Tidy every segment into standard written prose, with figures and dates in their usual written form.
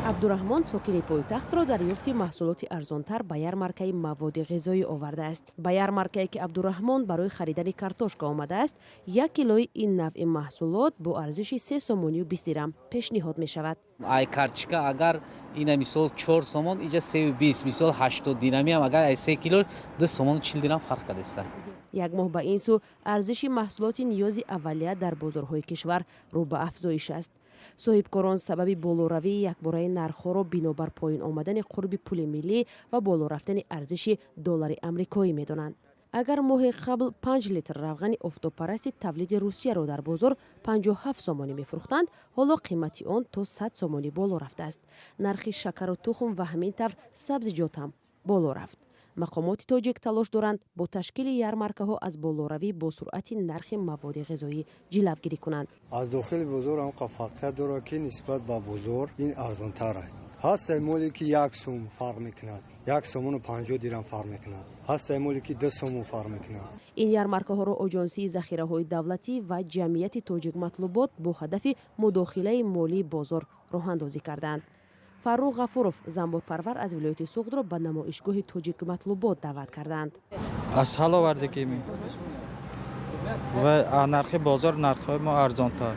عبدالرحمن ساکن پایتخت را دریافت محصولات ارزانتر به یارمارکه مواد غذایی آورده است. به یارمارکه‌ای که عبدالرحمن برای خریدن کارتوشکا آمده است، یک کیلوی این نوع محصولات با ارزش 3 سوم و 20 درم پیشنهاد می شود. ای کارتچکا اگر این مثال 4 سوم اینجا 320 مثال 80 درمی هم اگر 3 کیلو 2 سوم و 40 درم فرق کرده است. یک ماه به این سو ارزش محصولات نیاز اولیه در بازارهای کشور رو به افزایش است. صاحبکاران سبب بالوروی یکباره نرخ‌ها را بنابر پایین آمدن قرب پول ملی و بالا رفتن ارزش دلار آمریکایی می‌دانند. اگر ماه قبل 5 لیتر روغن آفتابپرست تولید روسیه را در بازار 57 سومانی می‌فروختند، حالا قیمت آن تا 100 سومانی بالا رفته است. نرخ شکر و تخم و همین طور سبزیجات هم بالا رفت. مقامات تاجیک تلاش دارند با تشکیل یارمارکه‌ها از بالوروی با سرعت نرخ مواد غذایی جلوگیری کنند. از داخل بازار هم فقط داره که نسبت به بازار این ارزان‌تر است. هست مولی که 1 سوم فرق میکند، 1 سوم و 50 درم فرق میکند، هست مولی که 2 سوم فرق میکند. این یارمارکه‌ها را آژانسی ذخیره‌های دولتی و جمعیت تاجیک مطلوبات با هدف مداخله مالی بازار راه اندازی کردند. فاروق غفورов زنبورپرور از ولایت سوغد را به نمایشگاه تاجیک مطلوبات دعوت کردند. از حال آوردگی و نرخ بازار نرخ ما ارزان‌تر.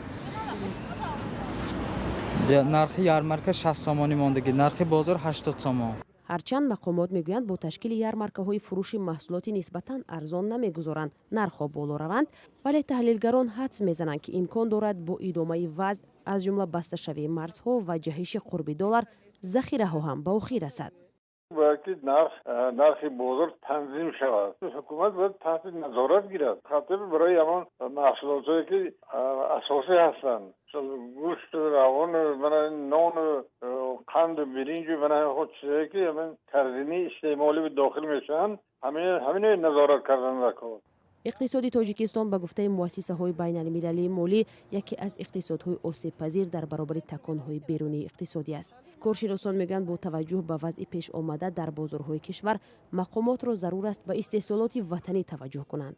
نرخ یارمارکه 60 سومانی ماندگی، نرخ بازار 80 سوم. هرچند مقامات میگویند با تشکیل یارمارکه‌های فروش محصولات نسبتاً ارزان نمیگذارند نرخ‌ها بالا روند، ولی تحلیلگران حدس میزنند که امکان دارد با ادامه وضع از جمله بسته شوی مرزها و جهش قرب دلار ذخیره‌ها هم به اوخی رسد. باید نرخ بازار تنظیم شود. حکومت باید تحت نظارت گیرد. خاطر برای همان محصولاتی که اساسی هستند، گوشت، روان، نان، قند، برنج و خود چیزایی که همین ترزینی استعمالی به داخل میشن، همین نظارت کردن رکاب. اقتصاد تاجیکستان به گفته مؤسسه‌های بین‌المللی مالی یکی از اقتصادهای آسیب‌پذیر در برابر تکان‌های بیرونی اقتصادی است. کارشناسان میگویند با توجه به وضع پیش آمده در بازارهای کشور، مقامات را ضرور است به استحصالات وطنی توجه کنند.